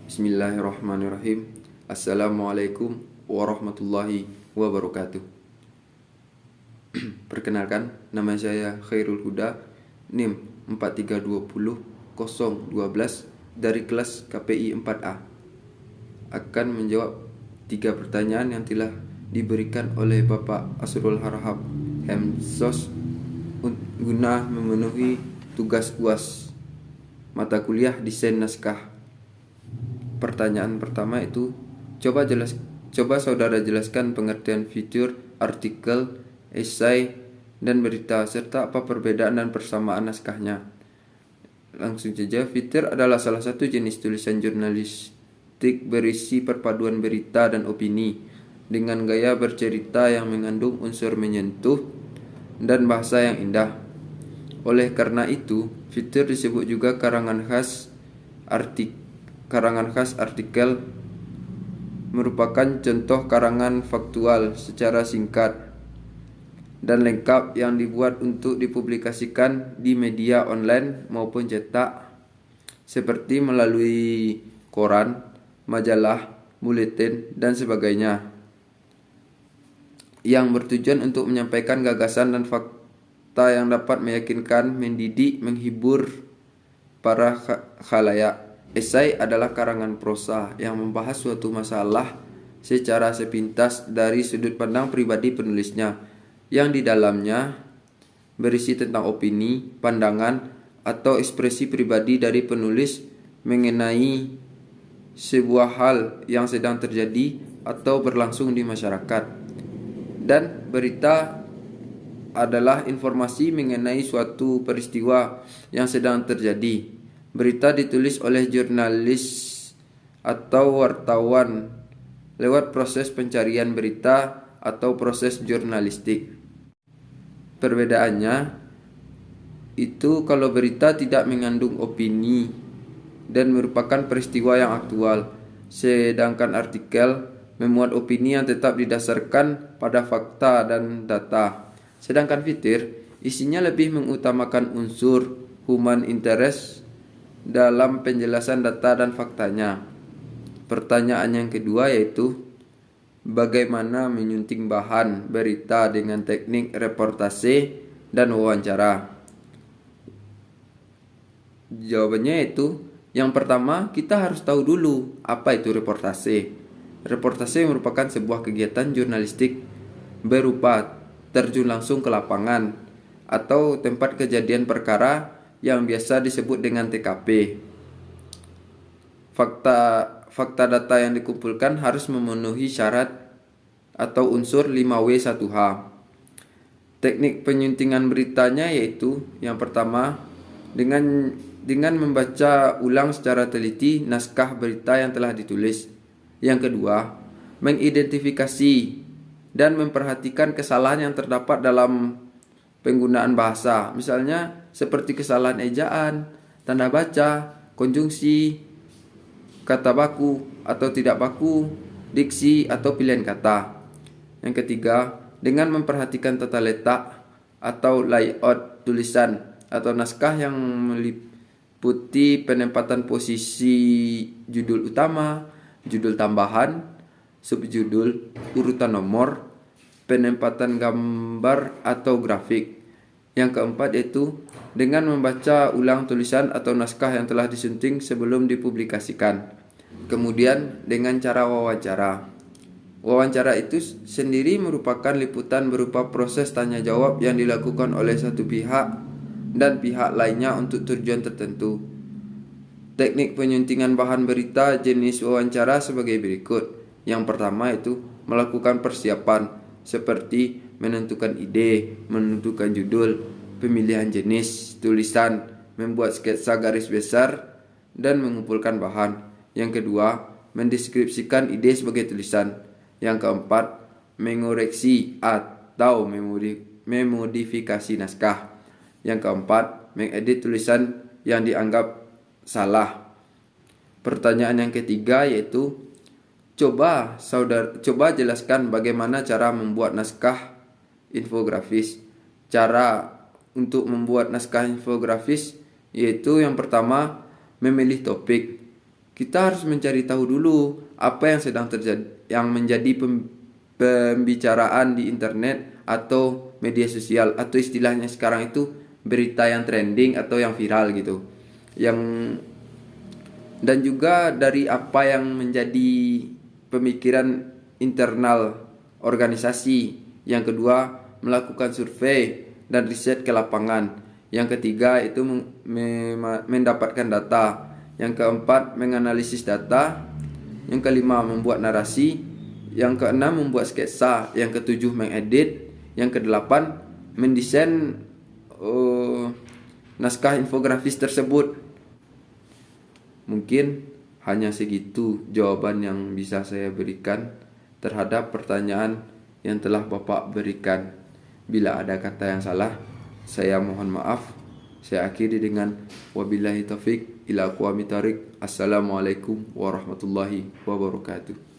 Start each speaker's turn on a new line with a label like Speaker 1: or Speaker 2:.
Speaker 1: Bismillahirrahmanirrahim. Assalamualaikum warahmatullahi wabarakatuh. Perkenalkan, nama saya Khairul Huda, NIM 4320012 dari kelas KPI 4A. Akan menjawab 3 pertanyaan yang telah diberikan oleh Bapak Asrul Harahap Hemsos guna memenuhi tugas UAS mata kuliah desain naskah. Pertanyaan pertama itu, coba saudara jelaskan pengertian fitur, artikel, esai, dan berita, serta apa perbedaan dan persamaan naskahnya. Langsung saja, fitur adalah salah satu jenis tulisan jurnalistik berisi perpaduan berita dan opini dengan gaya bercerita yang mengandung unsur menyentuh dan bahasa yang indah. Oleh karena itu, fitur disebut juga karangan khas artikel merupakan contoh karangan faktual secara singkat dan lengkap yang dibuat untuk dipublikasikan di media online maupun cetak, seperti melalui koran, majalah, buletin, dan sebagainya, yang bertujuan untuk menyampaikan gagasan dan fakta yang dapat meyakinkan, mendidik, menghibur para khalayak. Esai adalah karangan prosa yang membahas suatu masalah secara sepintas dari sudut pandang pribadi penulisnya, yang di dalamnya berisi tentang opini, pandangan, atau ekspresi pribadi dari penulis mengenai sebuah hal yang sedang terjadi atau berlangsung di masyarakat. Dan berita adalah informasi mengenai suatu peristiwa yang sedang terjadi. Berita ditulis oleh jurnalis atau wartawan lewat proses pencarian berita atau proses jurnalistik. Perbedaannya itu kalau berita tidak mengandung opini dan merupakan peristiwa yang aktual, sedangkan artikel memuat opini yang tetap didasarkan pada fakta dan data. Sedangkan fitur isinya lebih mengutamakan unsur human interest dalam penjelasan data dan faktanya. Pertanyaan yang kedua yaitu, bagaimana menyunting bahan berita dengan teknik reportase dan wawancara? Jawabannya yaitu, yang pertama, kita harus tahu dulu apa itu reportase. Reportase merupakan sebuah kegiatan jurnalistik berupa terjun langsung ke lapangan atau tempat kejadian perkara yang biasa disebut dengan TKP. Fakta data yang dikumpulkan harus memenuhi syarat atau unsur 5W1H. Teknik penyuntingan beritanya yaitu, yang pertama, dengan membaca ulang secara teliti naskah berita yang telah ditulis. Yang kedua, mengidentifikasi dan memperhatikan kesalahan yang terdapat dalam penggunaan bahasa, misalnya seperti kesalahan ejaan, tanda baca, konjungsi, kata baku atau tidak baku, diksi atau pilihan kata. Yang ketiga, dengan memperhatikan tata letak atau layout tulisan atau naskah yang meliputi penempatan posisi judul utama, judul tambahan, subjudul, urutan nomor, penempatan gambar atau grafik. Yang keempat yaitu dengan membaca ulang tulisan atau naskah yang telah disunting sebelum dipublikasikan. Kemudian dengan cara wawancara. Wawancara itu sendiri merupakan liputan berupa proses tanya jawab yang dilakukan oleh satu pihak dan pihak lainnya untuk tujuan tertentu. Teknik penyuntingan bahan berita jenis wawancara sebagai berikut. Yang pertama itu melakukan persiapan seperti menentukan ide, menentukan judul, pemilihan jenis tulisan, membuat sketsa garis besar, dan mengumpulkan bahan. Yang kedua, mendeskripsikan ide sebagai tulisan. Yang keempat, mengoreksi atau memodifikasi naskah. Yang keempat, mengedit tulisan yang dianggap salah. Pertanyaan yang ketiga yaitu, coba jelaskan bagaimana cara membuat naskah infografis. Cara untuk membuat naskah infografis yaitu, yang pertama, memilih topik. kita harus mencari tahu dulu apa yang sedang terjadi, yang menjadi pembicaraan di internet atau media sosial, atau istilahnya sekarang itu berita yang trending atau yang viral gitu. Dan juga dari apa yang menjadi pemikiran internal organisasi. Yang kedua, melakukan survei dan riset ke lapangan. Yang ketiga itu mendapatkan data. Yang keempat, menganalisis data. Yang kelima, membuat narasi. Yang keenam, membuat sketsa. Yang ketujuh, mengedit. Yang kedelapan, mendesain naskah infografis tersebut. Mungkin hanya segitu jawaban yang bisa saya berikan terhadap pertanyaan yang telah Bapak berikan. Bila ada kata yang salah, saya mohon maaf. Saya akhiri dengan wabillahi taufik ila aqwamit thariq. Assalamualaikum warahmatullahi wabarakatuh.